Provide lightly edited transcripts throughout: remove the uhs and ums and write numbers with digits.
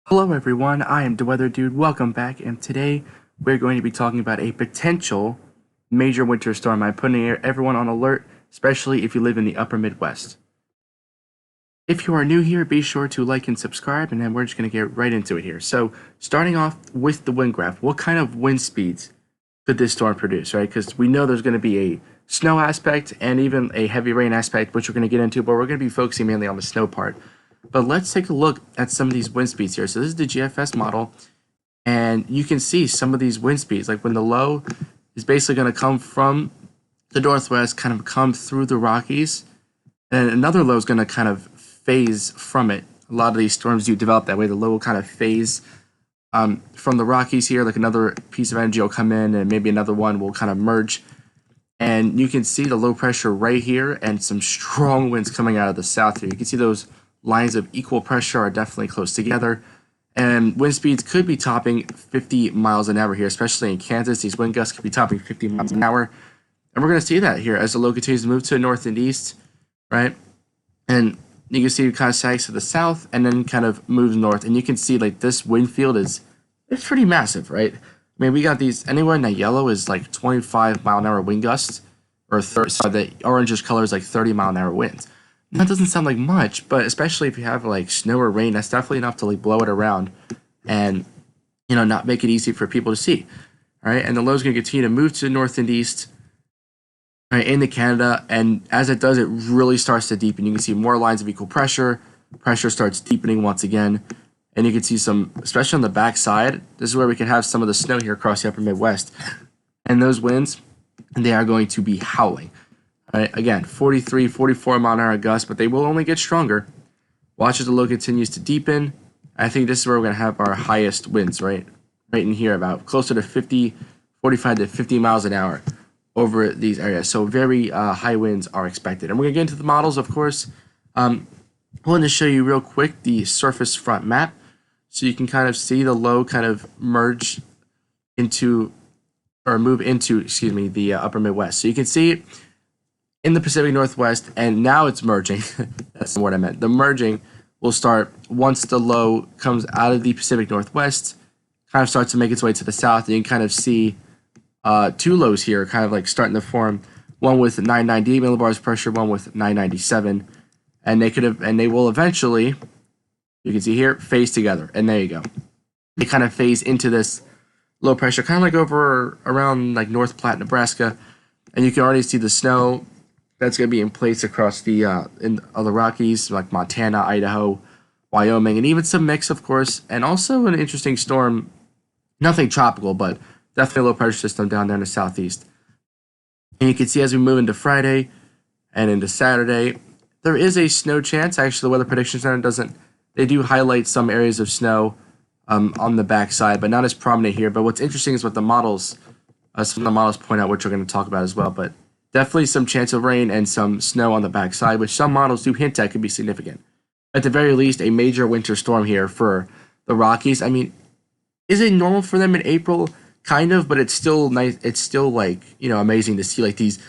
Hello everyone, I am the Weather Dude. Welcome back, and today we're going to be talking about a potential major winter storm. I'm putting everyone on alert, especially if you live in the upper Midwest. If you are new here, be sure to like and subscribe, and then we're just going to get right into it here. So, starting off with the wind graph, what kind of wind speeds could this storm produce, right? Because we know there's going to be a snow aspect and even a heavy rain aspect, which we're going to get into, but we're going to be focusing mainly on the snow part. But let's take a look at some of these wind speeds here. So this is the GFS model, and you can see some of these wind speeds, like when the low is basically going to come from the northwest, kind of come through the Rockies, and another low is going to kind of phase from it. A lot of these storms do develop that way. The low will kind of phase from the Rockies here, like another piece of energy will come in, and maybe another one will kind of merge. And you can see the low pressure right here, and some strong winds coming out of the south here. You can see those lines of equal pressure are definitely close together, and wind speeds could be topping 50 miles an hour here, especially in Kansas. These wind gusts could be topping 50 miles an hour, and we're going to see that here as the low continues to move to the north and east, right? And you can see it kind of sags to the south and then kind of moves north, and you can see like this wind field it's pretty massive, right? I mean, we got these anywhere in that yellow is like 25-mile-an-hour wind gusts, or the orangish color is like 30-mile-an-hour winds. That doesn't sound like much, but especially if you have like snow or rain, that's definitely enough to like blow it around and not make it easy for people to see. All right, and the low is going to continue to move to the north and east, right, into Canada, and as it does, it really starts to deepen. You can see more lines of equal pressure. Pressure starts deepening once again, and you can see some, especially on the back side. This is where we can have some of the snow here across the upper Midwest, and those winds, they are going to be howling. Right, again, 43, 44-mile-an-hour gusts, but they will only get stronger. Watch as the low continues to deepen. I think this is where we're going to have our highest winds, right in here, about closer to 45 to 50 miles an hour over these areas. So very high winds are expected. And we're going to get into the models, of course. I want to show you real quick the surface front map, so you can kind of see the low kind of merge into, or move into, excuse me, the upper Midwest. So you can see it in the Pacific Northwest, and now it's merging. That's what I meant. The merging will start once the low comes out of the Pacific Northwest, kind of starts to make its way to the south, and you can kind of see two lows here kind of like starting to form, one with 990 millibars pressure, one with 997, and they will eventually, you can see here, phase together, and there you go. They kind of phase into this low pressure, kind of like over around like North Platte, Nebraska, and you can already see the snow that's going to be in place across the Rockies, like Montana, Idaho, Wyoming, and even some mix, of course, and also an interesting storm, nothing tropical, but definitely a low pressure system down there in the southeast. And you can see as we move into Friday and into Saturday, there is a snow chance. Actually, the Weather Prediction Center they do highlight some areas of snow on the backside, but not as prominent here. But what's interesting is what the models, some of the models point out, which we're going to talk about as well, but definitely some chance of rain and some snow on the backside, which some models do hint at could be significant. At the very least, a major winter storm here for the Rockies. I mean, is it normal for them in April? Kind of, but it's still nice. It's still like, amazing to see like these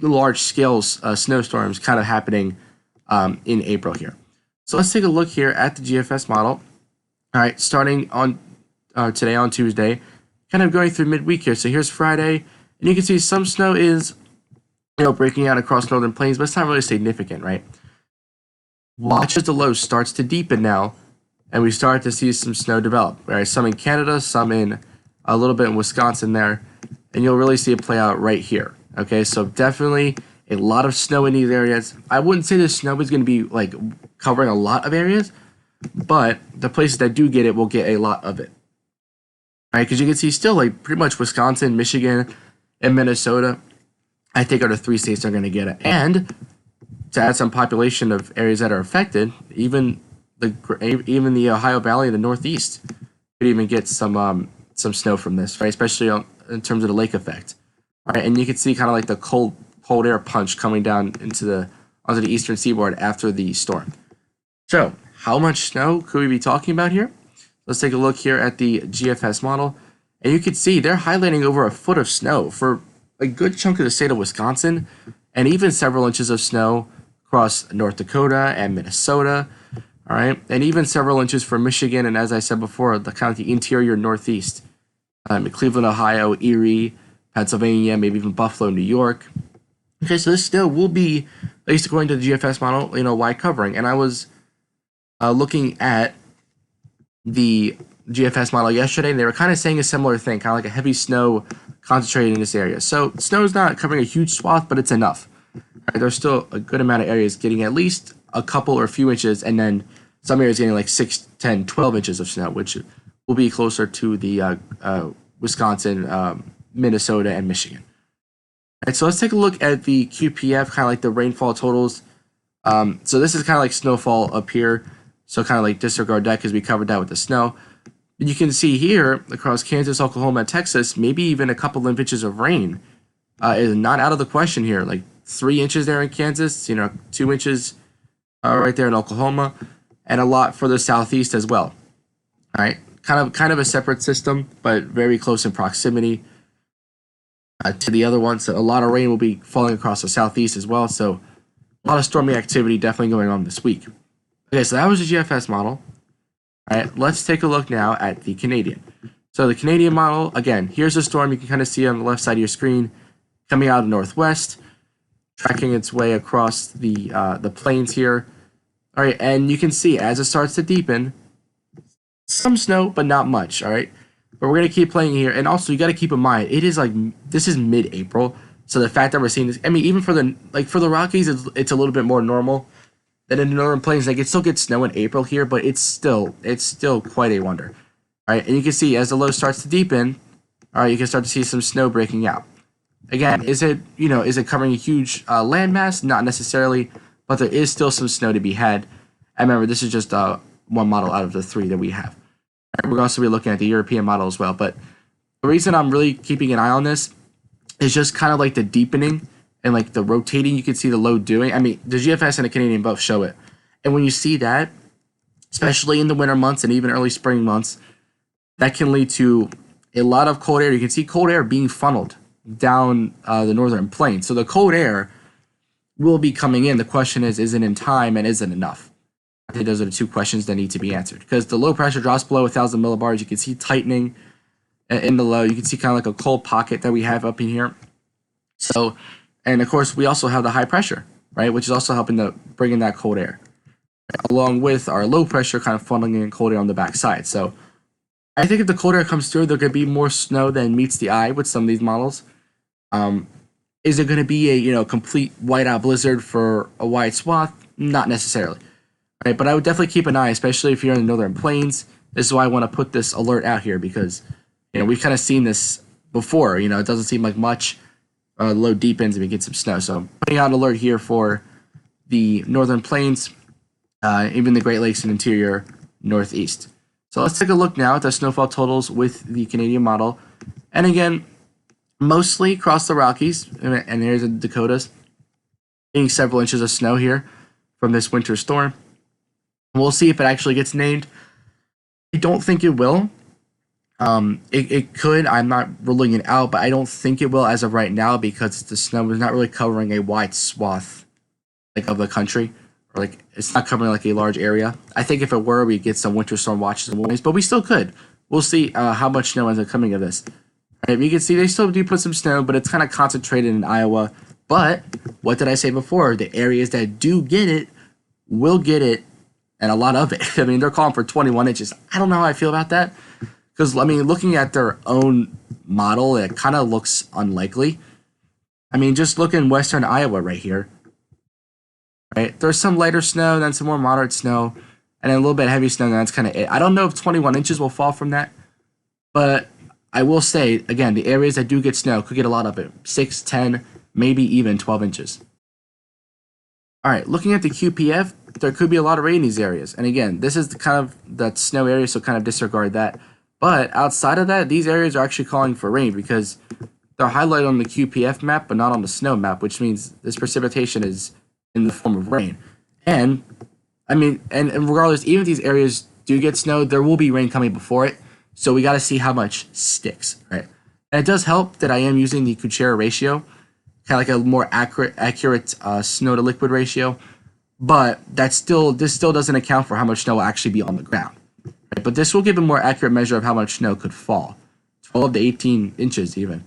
large scale snowstorms kind of happening in April here. So let's take a look here at the GFS model. All right, starting on today on Tuesday, kind of going through midweek here. So here's Friday, and you can see some snow is breaking out across northern plains, but it's not really significant, right? Watch as the low starts to deepen now, and we start to see some snow develop, right? Some in Canada, some in a little bit in Wisconsin there, and you'll really see it play out right here, okay? So definitely a lot of snow in these areas. I wouldn't say the snow is going to be like covering a lot of areas, but the places that do get it will get a lot of it, right? Because you can see still like pretty much Wisconsin, Michigan, and Minnesota, I think, are the three states that are going to get it. And to add some population of areas that are affected, even the Ohio Valley, the Northeast, could even get some snow from this, right? Especially in terms of the lake effect, right? And you can see kind of like the cold air punch coming down onto the eastern seaboard after the storm. So, how much snow could we be talking about here? Let's take a look here at the GFS model, and you can see they're highlighting over a foot of snow for a good chunk of the state of Wisconsin, and even several inches of snow across North Dakota and Minnesota, All right, and even several inches for Michigan, and as I said before, the kind of the interior Northeast, Cleveland, Ohio, Erie, Pennsylvania, maybe even Buffalo, New York. Okay, so this still will be, at least according to the GFS model, wide covering. And I was looking at the GFS model yesterday, and they were kind of saying a similar thing, kind of like a heavy snow concentrated in this area. So snow is not covering a huge swath, but it's enough. Right, there's still a good amount of areas getting at least a couple or a few inches, and then some areas getting like 6, 10, 12 inches of snow, which will be closer to the Wisconsin, Minnesota, and Michigan. All right, so let's take a look at the QPF, kind of like the rainfall totals. So this is kind of like snowfall up here. So kind of like disregard that because we covered that with the snow. But you can see here across Kansas, Oklahoma, and Texas, maybe even a couple of inches of rain is not out of the question here. Like 3 inches there in Kansas, 2 inches right there in Oklahoma, and a lot further southeast as well. All right, kind of a separate system, but very close in proximity to the other one. So a lot of rain will be falling across the southeast as well. So a lot of stormy activity definitely going on this week. Okay, so that was the GFS model. All right, let's take a look now at the Canadian. So the Canadian model, again, here's a storm you can kind of see on the left side of your screen coming out of the northwest, tracking its way across the plains here. All right, and you can see as it starts to deepen, some snow, but not much, all right? But we're going to keep playing here, and also you got to keep in mind, it is like, this is mid-April, so the fact that we're seeing this, I mean, even for the Rockies, it's a little bit more normal than in the northern plains. Like, it still gets snow in April here, but it's still quite a wonder. All right, and you can see as the low starts to deepen, all right, you can start to see some snow breaking out. Again, is it covering a huge landmass? Not necessarily, but there is still some snow to be had. And remember, this is just one model out of the 3 that we have. Right, we're also be looking at the European model as well. But the reason I'm really keeping an eye on this is just kind of like the deepening and like the rotating you can see the low doing. I mean, the GFS and the Canadian both show it. And when you see that, especially in the winter months and even early spring months, that can lead to a lot of cold air. You can see cold air being funneled down the northern plains. So the cold air will be coming in. The question is it in time and is it enough? I think those are the 2 questions that need to be answered. Because the low pressure drops below 1,000 millibars. You can see tightening in the low. You can see kind of like a cold pocket that we have up in here. So, and of course, we also have the high pressure, right? Which is also helping to bring in that cold air. Right? Along with our low pressure kind of funneling in cold air on the backside. So I think if the cold air comes through, there could be more snow than meets the eye with some of these models. Is it going to be a complete whiteout blizzard for a wide swath? Not necessarily. Right, but I would definitely keep an eye, especially if you're in the northern plains. This is why I want to put this alert out here because we've kind of seen this before. It doesn't seem like much. Low deepens and we get some snow. So I'm putting out an alert here for the northern plains, even the Great Lakes and interior northeast. So let's take a look now at the snowfall totals with the Canadian model. And again, mostly across the Rockies, and here's the Dakotas, getting several inches of snow here from this winter storm. We'll see if it actually gets named. I don't think it will. It could. I'm not ruling it out, but I don't think it will as of right now because the snow is not really covering a wide swath of the country, or it's not covering a large area. I think if it were, we'd get some winter storm watches and warnings, but we still could. We'll see how much snow ends up coming of this. Right, you can see they still do put some snow, but it's kind of concentrated in Iowa. But what did I say before? The areas that do get it will get it, and a lot of it. I mean, they're calling for 21 inches. I don't know how I feel about that. Because, I mean, looking at their own model, it kind of looks unlikely. I mean, just look in western Iowa right here. Right? There's some lighter snow, then some more moderate snow, and then a little bit heavy snow, and that's kind of it. I don't know if 21 inches will fall from that, but I will say, again, the areas that do get snow could get a lot of it. 6, 10, maybe even 12 inches. All right, looking at the QPF, there could be a lot of rain in these areas. And again, this is that snow area, so kind of disregard that. But outside of that, these areas are actually calling for rain because they're highlighted on the QPF map, but not on the snow map, which means this precipitation is in the form of rain. And, I mean, and regardless, even if these areas do get snow, there will be rain coming before it. So we got to see how much sticks, right? And it does help that I am using the Kuchera ratio, kind of like a more accurate snow to liquid ratio. but this still doesn't account for how much snow will actually be on the ground. Right? But this will give a more accurate measure of how much snow could fall, 12 to 18 inches even.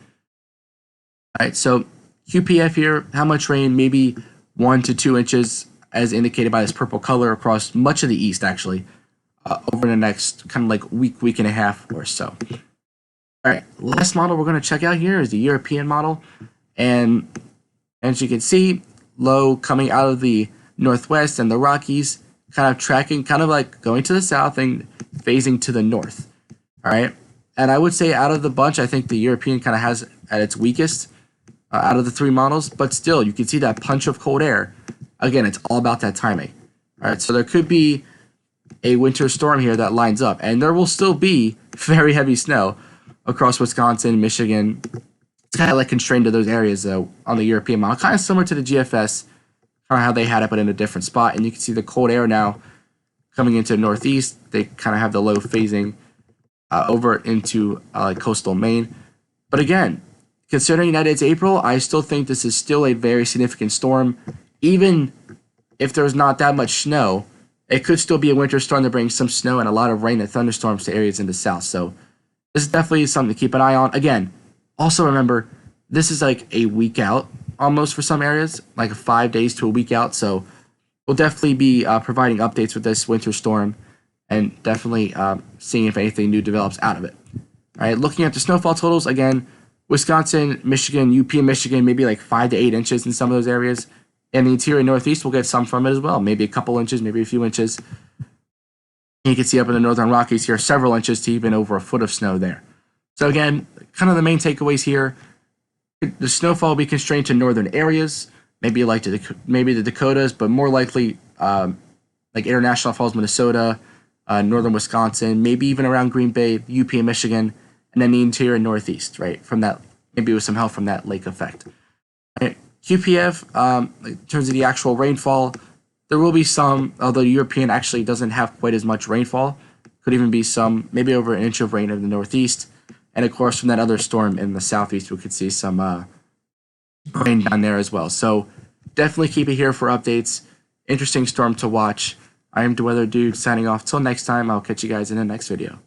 All right, so QPF here, how much rain? Maybe 1 to 2 inches, as indicated by this purple color across much of the east, actually, over the next kind of like week and a half or so. All right, last model we're going to check out here is the European model. And as you can see, low coming out of the northwest and the Rockies, kind of tracking, kind of like going to the south and phasing to the north. All right, and I would say out of the bunch, I think the European kind of has at its weakest out of the three models, but still, you can see that punch of cold air. Again, it's all about that timing. All right, so there could be a winter storm here that lines up, and there will still be very heavy snow across Wisconsin, Michigan. It's kind of like constrained to those areas on the European model, kind of similar to the GFS, kind of how they had it, but in a different spot. And you can see the cold air now coming into the northeast. They kind of have the low phasing over into coastal Maine. But again, considering that it's April, I still think this is still a very significant storm. Even if there's not that much snow, it could still be a winter storm that brings some snow and a lot of rain and thunderstorms to areas in the south. So this is definitely something to keep an eye on. Again, also remember, this is like a week out almost for some areas, like 5 days to a week out. So we'll definitely be providing updates with this winter storm and definitely seeing if anything new develops out of it. All right, looking at the snowfall totals, again, Wisconsin, Michigan, UP and Michigan, maybe like 5 to 8 inches in some of those areas. And the interior northeast will get some from it as well, maybe a couple inches, maybe a few inches. And you can see up in the northern Rockies here, several inches to even over a foot of snow there. So again, kind of the main takeaways here, the snowfall will be constrained to northern areas, maybe like maybe the Dakotas, but more likely like International Falls, Minnesota, northern Wisconsin, maybe even around Green Bay, UP and Michigan, and then the interior northeast, right? From that, maybe with some help from that lake effect. Right. QPF, in terms of the actual rainfall, there will be some, although the European actually doesn't have quite as much rainfall. Could even be some, maybe over an inch of rain in the northeast. And of course, from that other storm in the southeast, we could see some rain down there as well. So definitely keep it here for updates. Interesting storm to watch. I am The Weather Dude signing off. Till next time, I'll catch you guys in the next video.